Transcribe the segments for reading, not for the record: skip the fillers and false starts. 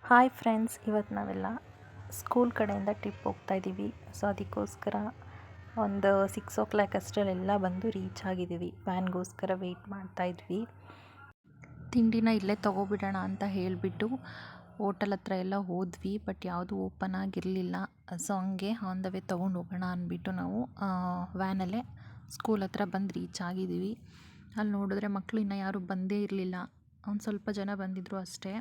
Hi friends, ಇವತ್ತು ನಾವೆಲ್ಲ school ಕಡೆಯಿಂದ ಟ್ರಿಪ್ ಹೋಗ್ತಾ ಇದ್ದೀವಿ. ಸೊ ಅದಕ್ಕೋಸ್ಕರ ಒಂದು 6 o'clock ಅಷ್ಟರಲ್ಲೆಲ್ಲ ಬಂದು ರೀಚ್ ಆಗಿದ್ದೀವಿ. ವ್ಯಾನ್ಗೋಸ್ಕರ ವೆಯ್ಟ್ ಮಾಡ್ತಾಯಿದ್ವಿ. ತಿಂಡಿನ ಇಲ್ಲೇ ತೊಗೊಬಿಡೋಣ ಅಂತ ಹೇಳಿಬಿಟ್ಟು ಹೋಟೆಲ್ ಹತ್ರ ಎಲ್ಲ ಹೋದ್ವಿ. ಬಟ್ ಯಾವುದೂ ಓಪನ್ ಆಗಿರಲಿಲ್ಲ. ಸೊ ಹಂಗೆ ಆನ್ ದ ವೇ ತೊಗೊಂಡು ಹೋಗೋಣ ಅಂದ್ಬಿಟ್ಟು ನಾವು ವ್ಯಾನಲ್ಲೇ ಸ್ಕೂಲ್ ಹತ್ರ ಬಂದು ರೀಚ್ ಆಗಿದ್ದೀವಿ. ಅಲ್ಲಿ ನೋಡಿದ್ರೆ ಮಕ್ಕಳು ಇನ್ನೂ ಯಾರೂ ಬಂದೇ ಇರಲಿಲ್ಲ. ಒಂದು ಸ್ವಲ್ಪ ಜನ ಬಂದಿದ್ದರು ಅಷ್ಟೇ.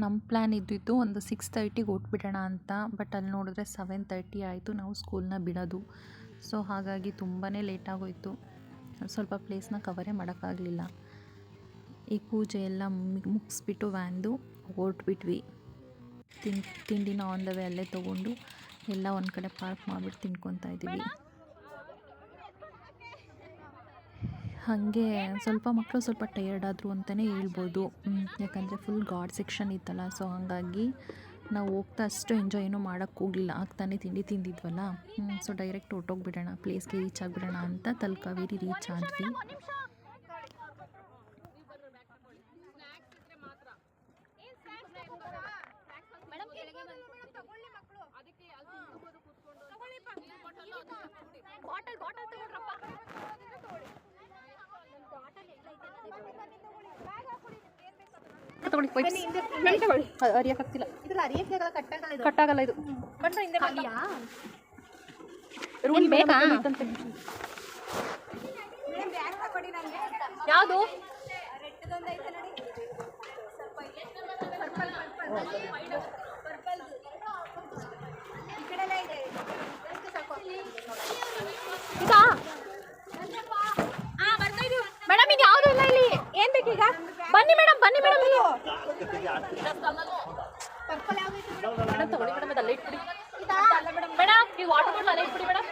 ನಮ್ಮ ಪ್ಲ್ಯಾನ್ ಇದ್ದಿದ್ದು ಒಂದು 6:30ಗೆ ಹೊರಟ್ಬಿಡೋಣ ಅಂತ. ಬಟ್ ಅಲ್ಲಿ ನೋಡಿದ್ರೆ 7:30 ಆಯಿತು ನಾವು ಸ್ಕೂಲ್ನ ಬಿಡೋದು. ಸೊ ಹಾಗಾಗಿ ತುಂಬಾ ಲೇಟಾಗೋಯಿತು. ಸ್ವಲ್ಪ ಪ್ಲೇಸ್ನ ಕವರೇ ಮಾಡೋಕ್ಕಾಗಲಿಲ್ಲ. ಈ ಪೂಜೆ ಎಲ್ಲ ಮುಗಿಸ್ಬಿಟ್ಟು ವ್ಯಾನ್ದು ಹೊರಟ್ಬಿಟ್ವಿ. ತಿಂಡಿನ ಆನ್ ದ ವೇ ಅಲ್ಲೇ ತೊಗೊಂಡು ಎಲ್ಲ ಒಂದು ಕಡೆ ಪಾರ್ಕ್ ಮಾಡಿಬಿಟ್ಟು ತಿನ್ಕೊತಾ ಇದ್ದೀವಿ. ಹಾಗೆ ಸ್ವಲ್ಪ ಮಕ್ಕಳು ಸ್ವಲ್ಪ ಟಯರ್ಡ್ ಆದರು ಅಂತಲೇ ಹೇಳ್ಬೋದು. ಯಾಕಂದರೆ ಫುಲ್ ಗಾಡ್ ಸೆಕ್ಷನ್ ಇತ್ತಲ್ಲ. ಸೊ ಹಾಗಾಗಿ ನಾವು ಹೋಗ್ತಾ ಅಷ್ಟು ಎಂಜಾಯ್ ಏನೂ ಮಾಡೋಕ್ಕೆ ಹೋಗಲಿಲ್ಲ. ಆಗ್ತಾನೆ ತಿಂಡಿ ತಿಂದಿದ್ವಲ್ಲ. ಸೊ ಡೈರೆಕ್ಟ್ ಹೊರ್ಟೋಗ್ಬಿಡೋಣ, ಪ್ಲೇಸ್ಗೆ ರೀಚ್ ಆಗಿಬಿಡೋಣ ಅಂತ ತಲಕಾವೇರಿ ರೀಚ್ ಆದ್ವಿ. ಕಟ್ಟಾಗಲ್ಲ ಇದು. ಯಾವುದು ಮೇಡಮ್? ಇದು ಯಾವುದು ಇಲ್ಲ ಇಲ್ಲಿ. ಏನು ಬೇಕೀಗ? ಬನ್ನಿ ಮೇಡಮ್, ಬನ್ನಿ ಮೇಡಮ್. ಮೇಡಮ್ ತಗೊಳ್ಳಿ ಮೇಡಮ್, ಅದಲ್ಲೇ ಇಟ್ಬಿಡಿ ಮೇಡಮ್. ಈ ವಾಟರ್ ಬಾಟಲ್ ಅಲ್ಲೇ ಇಟ್ಬಿಡಿ ಮೇಡಮ್.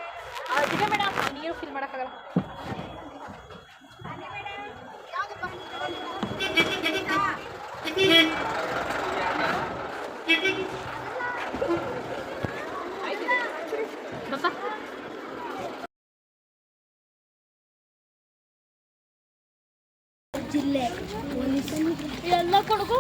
ಇದೆ ಮೇಡಮ್, ನೀರು ಫಿಲ್ ಮಾಡೋಕ್ಕಾಗಲ್ಲ. ಜಿಲ್ಲೆ ಎಲ್ಲ ಕೊಡಗು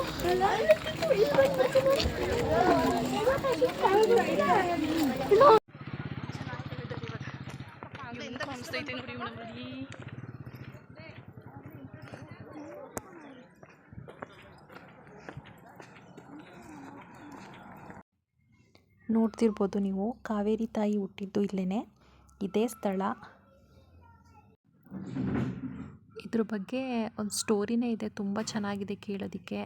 ನೋಡ್ತಿರ್ಬೋದು ನೀವು, ಕಾವೇರಿ ತಾಯಿ ಹುಟ್ಟಿದ್ದು ಇಲ್ಲೇ. ಇದೇ ಸ್ಥಳ. ಇದ್ರ ಬಗ್ಗೆ ಒಂದು ಸ್ಟೋರಿನೇ ಇದೆ, ತುಂಬ ಚೆನ್ನಾಗಿದೆ ಕೇಳೋದಕ್ಕೆ.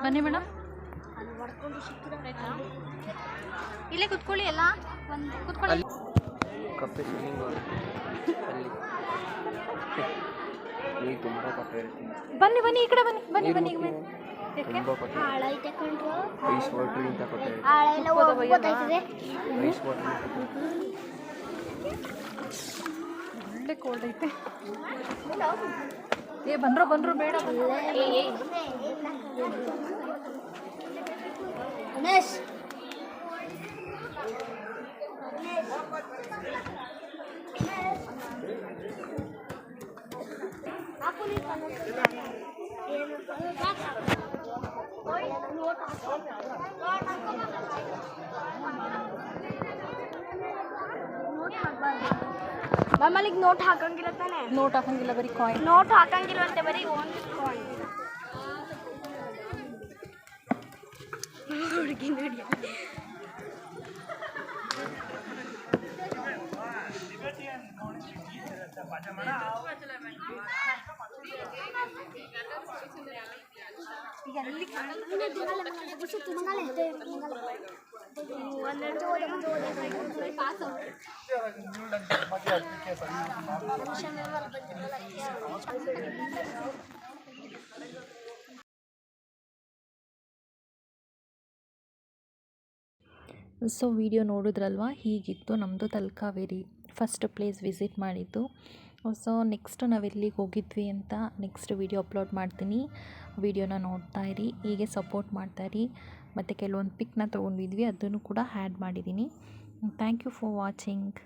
ಬನ್ನಿ ಮೇಡಮ್, ಇಲ್ಲೇ ಕುತ್ಕೊಳ್ಳಿ. ಎಲ್ಲ ಕುತ್ಕೊಳ್ಳಿ. ಬನ್ನಿ ಬನ್ನಿ, ಈ ಕಡೆ ಬನ್ನಿ, ಬನ್ನಿ ಬನ್ನಿ. ಒಳ್ಳೆ ಕೋಲ್ಡ್ ಐತೆ. ಏ ಬಂದ್ರು ಬೇಡ. ಮಮ್ಮಲಿಗೆ ನೋಟ್ ಹಾಕಂಗಿಲ್ಲ ತಾನೆ? ನೋಟ್ ಹಾಕಂಗಿಲ್ಲ, ಬರೀ ಕಾಯಿನ್. ನೋಟ್ ಹಾಕಂಗಿಲ್ಲ ಅಂತೆ, ಬರೀ ಒಂದು ಕಾಯಿನ್. ಹುಡುಗಿ ನೋಡಿ. ಸೊ ವಿಡಿಯೋ ನೋಡಿದ್ರಲ್ವ, ಹೀಗಿತ್ತು ನಮ್ಮದು ತಲಕಾವೇರಿ ಫಸ್ಟ್ ಪ್ಲೇಸ್ ವಿಸಿಟ್ ಮಾಡಿದ್ದು. ಸೊ ನೆಕ್ಸ್ಟ್ ನಾವು ಎಲ್ಲಿಗೆ ಹೋಗಿದ್ವಿ ಅಂತ ನೆಕ್ಸ್ಟ್ ವೀಡಿಯೋ ಅಪ್ಲೋಡ್ ಮಾಡ್ತೀನಿ. ವೀಡಿಯೋನ ನೋಡ್ತಾ ಇರಿ, ಹೀಗೆ ಸಪೋರ್ಟ್ ಮಾಡ್ತಾಯಿರಿ. ಮತ್ತು ಕೆಲವೊಂದು ಪಿಕ್ನ ತೊಗೊಂಡಿದ್ವಿ, ಅದನ್ನು ಕೂಡ ಆ್ಯಡ್ ಮಾಡಿದ್ದೀನಿ. Thank you for watching.